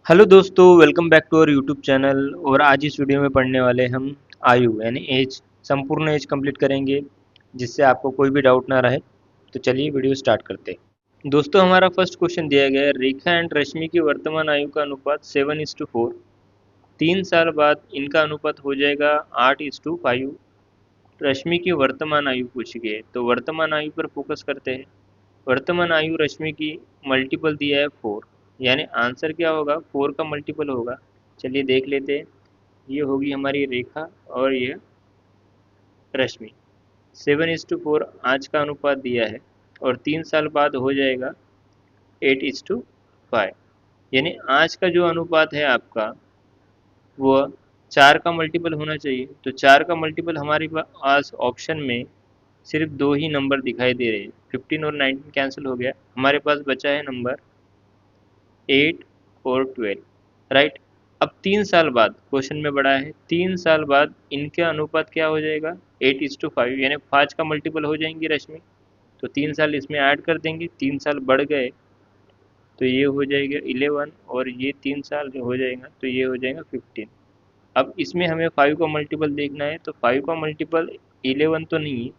Hello दोस्तों, welcome back to our YouTube channel. और आज इस वीडियो में पढ़ने वाले हम आयु यानी एज, संपूर्ण एज कंप्लीट करेंगे, जिससे आपको कोई भी डाउट ना रहे। तो चलिए वीडियो स्टार्ट करते हैं। दोस्तों, हमारा फर्स्ट क्वेश्चन दिया गया है, रेखा एंड रश्मि की वर्तमान आयु का अनुपात 7:4। 3 साल बाद इनका अनुपात हो जाएगा 8:5। रश्मि की वर्तमान आयु पूछी गई है, तो वर्तमान आयु पर फोकस करते हैं। वर्तमान आयु रश्मि की मल्टीपल दिया है 4, यानी आंसर क्या होगा, 4 का मल्टीपल होगा। चलिए देख लेते हैं। ये होगी हमारी रेखा और ये रश्मि। 7:4 आज का अनुपात दिया है, और 3 साल बाद हो जाएगा 8:5। यानी आज का जो अनुपात है आपका, वो 4 का मल्टीपल होना चाहिए। तो 4 का मल्टीपल हमारे पास ऑप्शन में सिर्फ दो ही नंबर दिखाई दे रहे हैं। 15 और 19 कैंसिल हो गया, हमारे पास बचा है नंबर 8 और 12। राइट। अब 3 साल बाद क्वेश्चन में बढ़ा है, 3 साल बाद इनके अनुपात क्या हो जाएगा, 8:5, यानी 5 का मल्टीपल हो जाएंगी रश्मि। तो 3 साल इसमें ऐड कर देंगे, 3 साल बढ़ गए तो ये हो जाएगा 11, और ये 3 साल जो हो जाएगा तो ये हो जाएगा 15। अब इसमें हमें 5 का मल्टीपल देखना है, तो 5 का मल्टीपल 11 तो नहीं है,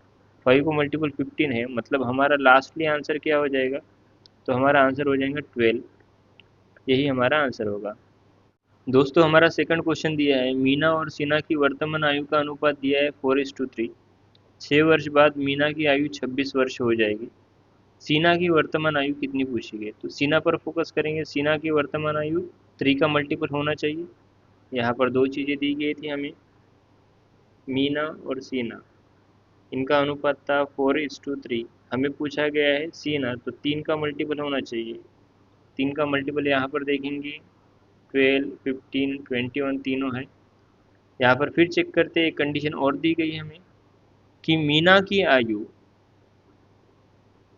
5 का मल्टीपल 15 है। मतलब हमारा लास्टली आंसर क्या हो जाएगा, तो हमारा आंसर हो जाएगा 12। यही हमारा आंसर होगा। दोस्तों, हमारा सेकंड क्वेश्चन दिया है, मीना और सीना की वर्तमान आयु का अनुपात दिया है 4:3। 6 वर्ष बाद मीना की आयु 26 वर्ष हो जाएगी। सीना की वर्तमान आयु कितनी पूछी गई, तो सीना पर फोकस करेंगे। सीना की वर्तमान आयु 3 का मल्टीपल होना चाहिए। यहाँ पर दो चीज़ें दी गई थी हमें, मीना और सीना, इनका अनुपात था 4:3। हमें पूछा गया है सीना, तो 3 का मल्टीपल होना चाहिए। 3 का मल्टीपल यहाँ पर देखेंगे 12, 15, 21 तीनों है। यहाँ पर फिर चेक करते हैं, एक कंडीशन और दी गई है हमें कि मीना की आयु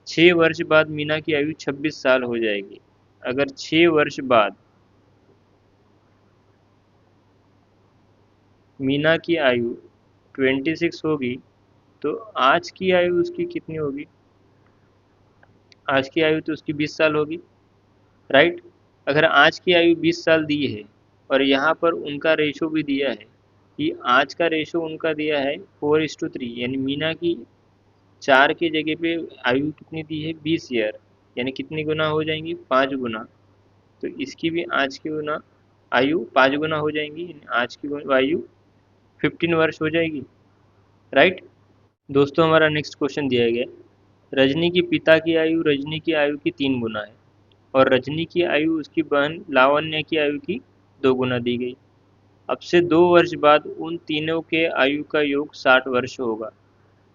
6 वर्ष बाद मीना की आयु 26 साल हो जाएगी। अगर 6 वर्ष बाद मीना की आयु 26 होगी, तो आज की आयु उसकी कितनी होगी, आज की आयु तो उसकी 20 साल होगी। राइट। अगर आज की आयु 20 साल दी है, और यहाँ पर उनका रेशो भी दिया है कि आज का रेशो उनका दिया है 4:3, यानी मीना की 4 की जगह पे आयु कितनी दी है, 20 ईयर, यानी कितनी गुना हो जाएंगी, 5 गुना। तो इसकी भी आज की गुना आयु 5 गुना हो जाएंगी, यानी आज की आयु 15 वर्ष हो जाएगी। राइट। दोस्तों, हमारा नेक्स्ट क्वेश्चन दिया गया है, रजनी की पिता की आयु रजनी की आयु की 3 गुना है, और रजनी की आयु उसकी बहन लावण्य की आयु की 2 गुना दी गई। अब से 2 वर्ष बाद उन तीनों के आयु का योग 60 वर्ष होगा।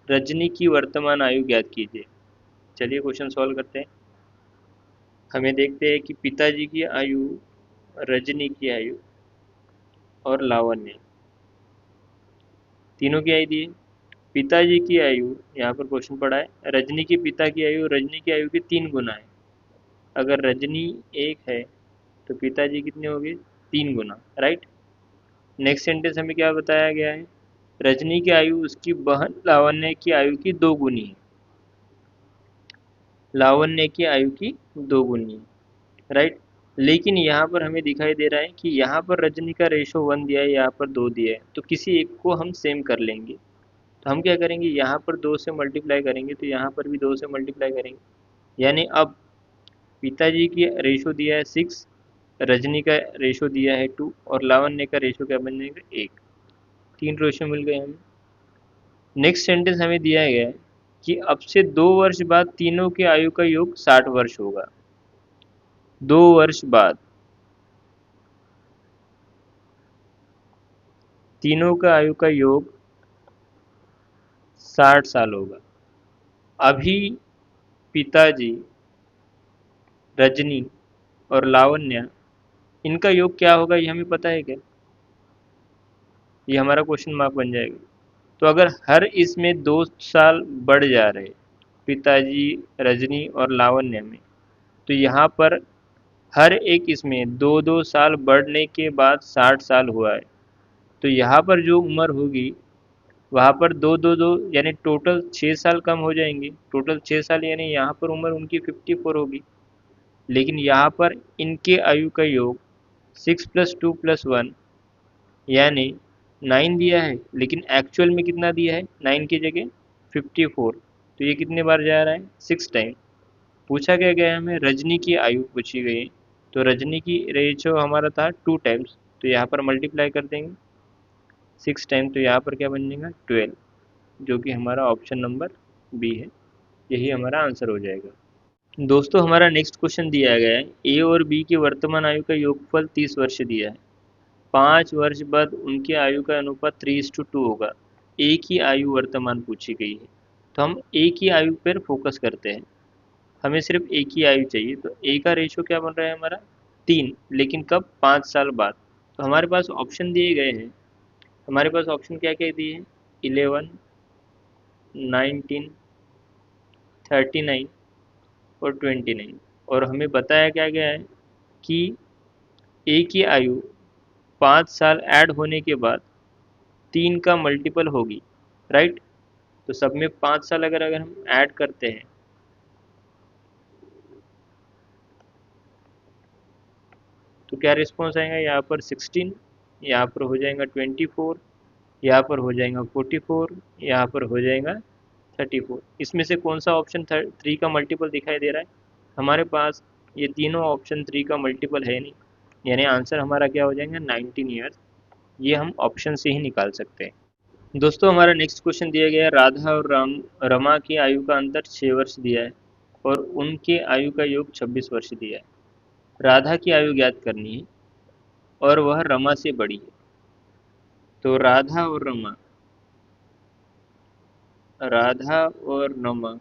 रजनी की वर्तमान आयु ज्ञात कीजिए। चलिए क्वेश्चन सॉल्व करते हैं। हमें देखते हैं कि पिताजी की आयु, रजनी की आयु और लावण्य, तीनों की आयु दी है। पिताजी की आयु, यहाँ पर क्वेश्चन पड़ा है, रजनी की पिता की आयु रजनी की आयु की 3 गुना है। अगर रजनी 1 है तो पिताजी कितने हो गए, 3 गुना। राइट। नेक्स्ट सेंटेंस हमें क्या बताया गया है, रजनी की आयु उसकी बहन लावण्य की आयु की 2 गुनी है। लावण्य की आयु की 2 गुनी है। राइट। लेकिन यहाँ पर हमें दिखाई दे रहा है कि यहाँ पर रजनी का रेशो 1 दिया है, यहाँ पर 2 दिया है, तो किसी एक को हम सेम कर लेंगे। तो हम क्या करेंगे, यहाँ पर 2 से मल्टीप्लाई करेंगे, तो यहाँ पर भी 2 से मल्टीप्लाई करेंगे। यानी अब पिताजी की रेशो दिया है 6, रजनी का रेशो दिया है 2, और लावण्य का रेशो क्या बन जाएगा, 1। 3 रेशो मिल गए हमें। नेक्स्ट सेंटेंस हमें दिया गया है कि अब से 2 वर्ष बाद तीनों के आयु का योग 60 वर्ष होगा। 2 वर्ष बाद तीनों का आयु का योग 60 साल होगा। अभी पिताजी, रजनी और लावण्य, इनका योग क्या होगा, ये हमें पता है क्या, ये हमारा क्वेश्चन मार्क बन जाएगा। तो अगर हर इसमें 2 साल बढ़ जा रहे, पिताजी, रजनी और लावण्य में, तो यहाँ पर हर एक इसमें 2-2 साल बढ़ने के बाद 60 साल हुआ है। तो यहाँ पर जो उम्र होगी, वहाँ पर दो दो दो यानी टोटल 6 साल कम हो जाएंगे। टोटल 6 साल, यानी यहाँ पर उम्र उनकी 54 होगी। लेकिन यहाँ पर इनके आयु का योग 6+2+1 यानी 9 दिया है, लेकिन एक्चुअल में कितना दिया है 9 की जगह 54। तो ये कितने बार जा रहा है 6 टाइम। पूछा क्या गया है हमें, रजनी की आयु पूछी गई है। तो रजनी की रेशो हमारा था 2 टाइम्स, तो यहाँ पर मल्टीप्लाई कर देंगे 6 टाइम, तो यहाँ पर क्या बन जाएगा 12, जो कि हमारा ऑप्शन नंबर बी है। यही हमारा आंसर हो जाएगा। दोस्तों हमारा नेक्स्ट क्वेश्चन दिया गया है, ए और बी की वर्तमान आयु का योगफल 30 वर्ष दिया है। 5 वर्ष बाद उनकी आयु का अनुपात 3:2 होगा। ए की आयु वर्तमान पूछी गई है, तो हम ए की आयु पर फोकस करते हैं। हमें सिर्फ ए की आयु चाहिए, तो ए का रेशो क्या बन रहा है हमारा 3, लेकिन कब 5 साल बाद। तो हमारे पास ऑप्शन दिए गए हैं, हमारे पास ऑप्शन क्या क्या दिए हैं 11, 19, 39 और 29। और हमें बताया क्या गया है कि ए की आयु 5 साल ऐड होने के बाद 3 का मल्टीपल होगी, राइट। तो सब में 5 साल अगर अगर हम ऐड करते हैं तो क्या रिस्पॉन्स आएगा, यहाँ पर 16, यहाँ पर हो जाएगा 24, यहाँ पर हो जाएगा 44, यहाँ पर हो जाएगा 34। इसमें से कौन सा ऑप्शन 3 का मल्टीपल दिखाई दे रहा है, हमारे पास ये तीनों ऑप्शन 3 का मल्टीपल है नहीं, यानी आंसर हमारा क्या हो जाएगा 19 ईयर्स। ये हम ऑप्शन से ही निकाल सकते हैं। दोस्तों हमारा नेक्स्ट क्वेश्चन दिया गया है, राधा और रमा की आयु का अंतर 6 वर्ष दिया है और उनके आयु का योग 26 वर्ष दिया है। राधा की आयु ज्ञात करनी है और वह रमा से बड़ी है। तो राधा और रमा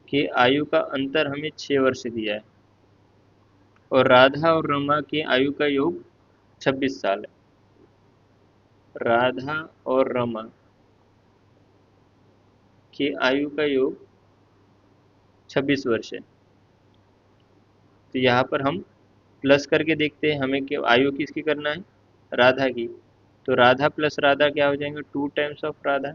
के आयु का अंतर हमें 6 वर्ष दिया है और राधा और रमा की आयु का योग 26 साल है। राधा और रमा की आयु का योग 26 वर्ष है। तो यहाँ पर हम प्लस करके देखते हैं, हमें क्या आयु किसकी करना है राधा की। तो राधा प्लस राधा क्या हो जाएंगे 2 times of Radha,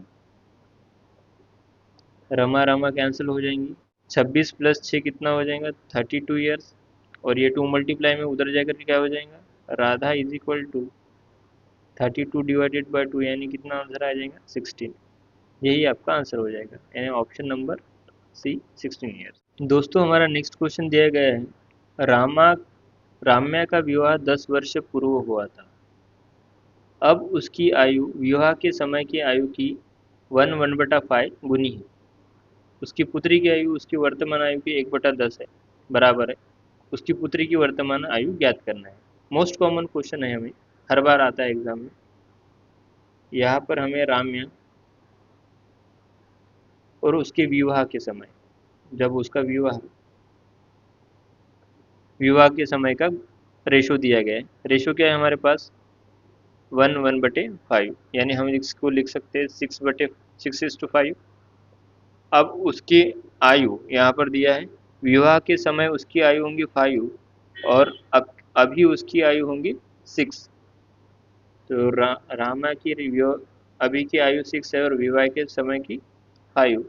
Rama Rama cancel हो जाएंगी। 26 + 6 कितना हो जाएगा 32 ईयर्स, और ये 2 मल्टीप्लाई में उधर जाकर क्या हो जाएगा, राधा इज इक्वल टू 32/2 यानी कितना आंसर आ जाएगा 16। यही आपका आंसर हो जाएगा, यानी ऑप्शन नंबर सी 16 ईयर्स। दोस्तों हमारा नेक्स्ट क्वेश्चन दिया गया है, राम्या का विवाह 10 वर्ष पूर्व हुआ था। अब उसकी आयु विवाह के समय की आयु की 1/5 गुनी है। उसकी पुत्री की आयु उसकी वर्तमान आयु की 1/10 है, बराबर है। उसकी पुत्री की वर्तमान आयु ज्ञात करना है। मोस्ट कॉमन क्वेश्चन है, हमें हर बार आता है एग्जाम में। यहाँ पर हमें राम्या और उसके विवाह के समय, जब उसका विवाह के समय का रेशो दिया गया है। रेशो क्या है हमारे पास 1/5, यानी हम इसको लिख सकते हैं 6/5। अब उसकी आयु यहाँ पर दिया है, विवाह के समय उसकी आयु होंगी 5 और अभी उसकी आयु होंगी 6। तो रामा की अभी की आयु 6 है और विवाह के समय की 5।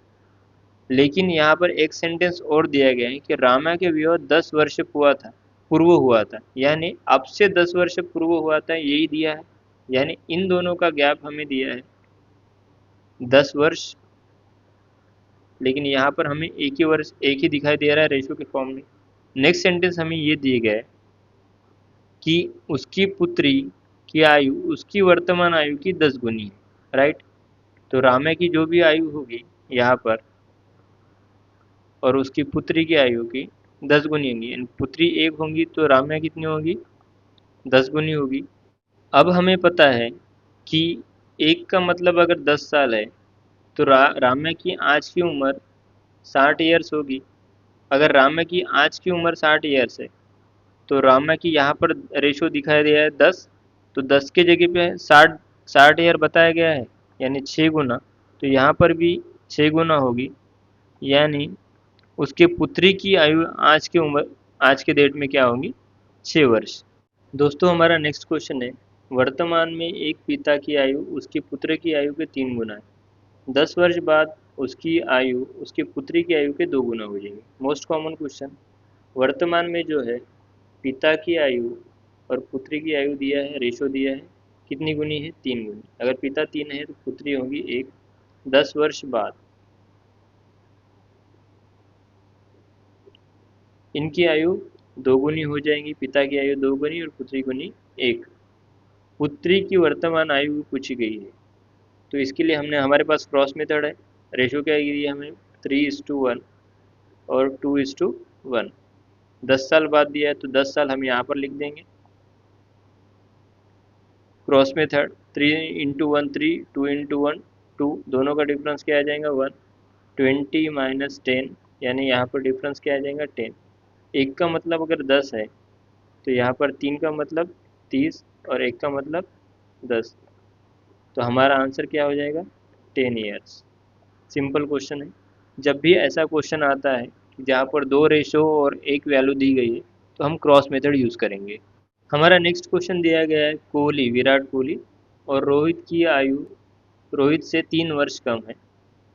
लेकिन यहाँ पर एक सेंटेंस और दिया गया है कि रामा के विवाह 10 वर्ष पूर्व हुआ था, यानी अब से 10 वर्ष पूर्व हुआ था, यही दिया है। यानी इन दोनों का गैप हमें दिया है 10 वर्ष, लेकिन यहाँ पर हमें एक ही दिखाई दे रहा है रेशो के फॉर्म में। नेक्स्ट सेंटेंस हमें ये दिए गए कि उसकी पुत्री की आयु उसकी वर्तमान आयु की 10 गुनी है, राइट। तो रामा की जो भी आयु होगी यहाँ पर और उसकी पुत्री की आयु की 10 गुनी होगी, यानी पुत्री 1 होंगी तो रामा कितनी होगी 10 गुनी होगी। अब हमें पता है कि 1 का मतलब अगर 10 साल है तो रामा की आज की उम्र 60 ईयर्स होगी। अगर रामा की आज की उम्र 60 ईयर्स है तो रामा की यहाँ पर रेशो दिखाया गया है 10, तो 10 के जगह पे 60 ईयर बताया गया है, यानी 6 गुना। तो यहाँ पर भी 6 गुना होगी, यानी उसके पुत्री की आयु आज के डेट में क्या होगी 6 वर्ष। दोस्तों हमारा नेक्स्ट क्वेश्चन है, वर्तमान में एक पिता की आयु उसके पुत्र की आयु के 3 गुना है। 10 वर्ष बाद उसकी आयु उसके पुत्री की आयु के 2 गुना हो जाएगी। मोस्ट कॉमन क्वेश्चन, वर्तमान में जो है पिता की आयु और पुत्री की आयु दिया है, रेशो दिया है, कितनी गुनी है, 3 गुनी। अगर पिता 3 है तो पुत्री होगी 1। 10 वर्ष बाद इनकी आयु 2 गुनी हो जाएंगी, पिता की आयु 2 गुनी और पुत्री गुनी 1। पुत्री की वर्तमान आयु पूछी गई है, तो इसके लिए हमने हमारे पास क्रॉस मेथड है। रेशो क्या दिया हमें, 3:1 और 2:1। 10 साल बाद दिया है तो 10 साल हम यहाँ पर लिख देंगे। क्रॉस मेथड 3 × 1 3, 2 × 1 2, दोनों का डिफरेंस क्या आ जाएगा 1। 20 - 10 यानी यहाँ पर डिफरेंस क्या आ जाएगा 10। एक का मतलब अगर 10 है तो यहाँ पर 3 का मतलब 30 और 1 का मतलब 10, तो हमारा आंसर क्या हो जाएगा 10 ईयर्स। सिंपल क्वेश्चन है। जब भी ऐसा क्वेश्चन आता है जहाँ पर 2 रेशो और 1 वैल्यू दी गई है तो हम क्रॉस मेथड यूज़ करेंगे। हमारा नेक्स्ट क्वेश्चन दिया गया है, कोहली, विराट कोहली और रोहित की आयु रोहित से 3 वर्ष कम है।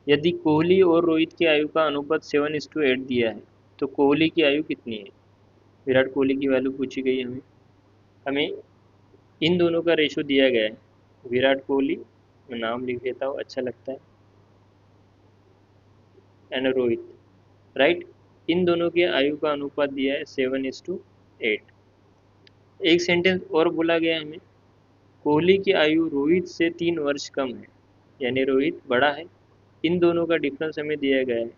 यदि कोहली और रोहित की आयु का अनुपात 7:8 दिया है तो कोहली की आयु कितनी है। विराट कोहली की वैल्यू पूछी गई है हमें। हमें इन दोनों का रेशो दिया गया है। विराट कोहली, मैं नाम लिख देता हूँ, अच्छा लगता है, एंड रोहित, राइट। इन दोनों की आयु का अनुपात दिया है 7:8। एक सेंटेंस और बोला गया है हमें, कोहली की आयु रोहित से 3 वर्ष कम है, यानी रोहित बड़ा है। इन दोनों का डिफरेंस हमें दिया गया है।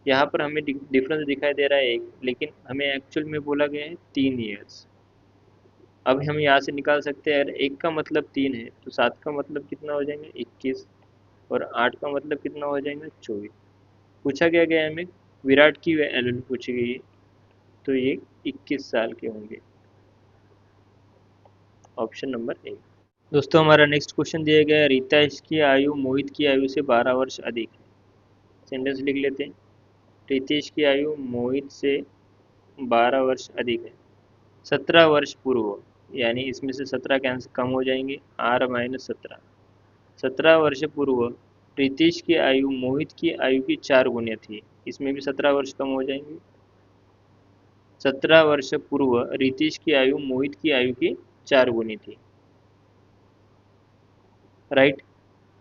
यहाँ पर हमें डिफरेंस दिखाई दे रहा है 1, लेकिन हमें एक्चुअल में बोला गया है 3 ईयर्स। अब हम यहाँ से निकाल सकते हैं, अगर 1 का मतलब 3 है तो 7 का मतलब कितना हो जाएंगे 21, और 8 का मतलब कितना हो जाएगा 24। पूछा क्या गया है हमें, विराट की वैल्यू पूछी गई है, तो ये 21 साल के होंगे। Option number A. दोस्तों हमारा नेक्स्ट क्वेश्चन दिया गया है, रितेश की आयु मोहित की आयु से 12 वर्ष अधिक है। सेंटेंस लिख लेते हैं, रितेश की आयु मोहित से 12 वर्ष अधिक है। 17 वर्ष पूर्व, यानी इसमें से 17 कैंसिल कम हो जाएंगे, R - 17। 17 वर्ष पूर्व रितेश की आयु मोहित की आयु की 4 गुनी थी, इसमें भी 17 वर्ष कम हो जाएंगे। 17 वर्ष पूर्व रितेश की आयु मोहित की आयु की 4 गुनी थी, राइट।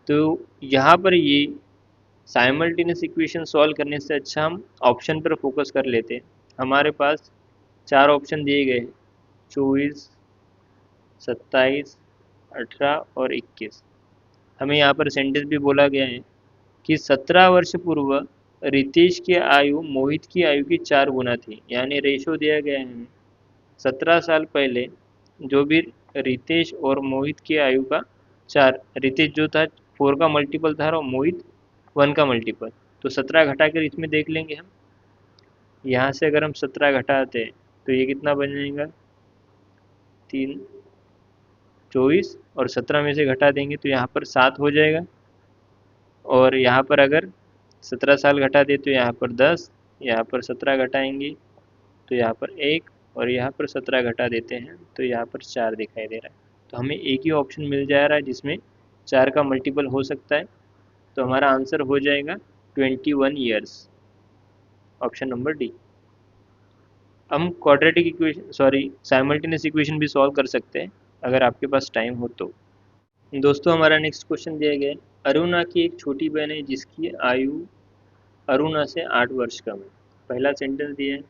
तो यहाँ पर ये साइमल्टेनियस इक्वेशन सॉल्व करने से अच्छा हम ऑप्शन पर फोकस कर लेते हैं। हमारे पास 4 ऑप्शन दिए गए हैं, 24, 27, 18 और 21। हमें यहाँ पर सेंटेंस भी बोला गया है कि 17 वर्ष पूर्व रितेश की आयु मोहित की आयु की 4 गुना थी, यानी रेशो दिया गया है हमें 17 साल पहले जो भी रितेश और मोहित की आयु का 4, रितेश जो था 4 का मल्टीपल था और मोहित 1 का मल्टीपल, तो 17 घटाकर इसमें देख लेंगे हम। यहाँ से अगर हम 17 घटाते हैं तो ये कितना बन जाएगा 3, 24, और 17 में से घटा देंगे तो यहाँ पर 7 हो जाएगा। और यहाँ पर अगर 17 साल घटा दे तो यहाँ पर 10, यहाँ पर 17 घटाएंगे तो यहाँ पर 1, और यहाँ पर 17 घटा देते हैं तो यहाँ पर 4 दिखाई दे रहा है। तो हमें एक ही ऑप्शन मिल जा रहा है जिसमें 4 का मल्टीपल हो सकता है, तो हमारा आंसर हो जाएगा 21 ईयर्स। Option number D. हम quadratic equation, sorry, simultaneous equation भी सॉल्व कर सकते हैं अगर आपके पास टाइम हो तो। दोस्तों हमारा नेक्स्ट क्वेश्चन दिया गया है, अरुणा की एक छोटी बहन है जिसकी आयु अरुणा से 8 वर्ष कम है। पहला सेंटेंस दिया है,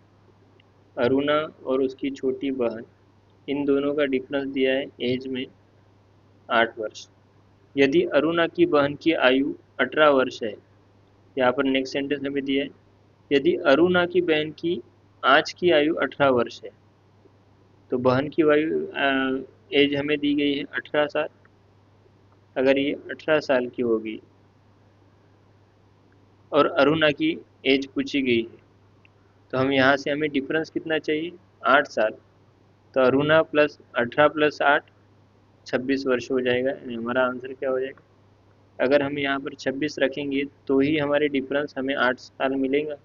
अरुणा और उसकी छोटी बहन, इन दोनों का डिफरेंस दिया है एज में 8 वर्ष। यदि अरुणा की बहन की आयु 18 वर्ष है, यहाँ पर नेक्स्ट सेंटेंस हमें दिया है, यदि अरुणा की बहन की आज की आयु 18 वर्ष है, तो बहन की आयु एज हमें दी गई है 18 साल। अगर ये 18 साल की होगी और अरुणा की एज पूछी गई है, तो हम यहाँ से हमें डिफरेंस कितना चाहिए 8 साल, तो अरुणा प्लस 18 प्लस 8 26 वर्ष हो जाएगा, यानी हमारा आंसर क्या हो जाएगा। अगर हम यहाँ पर 26 रखेंगे तो ही हमारे डिफरेंस हमें 8 साल मिलेगा।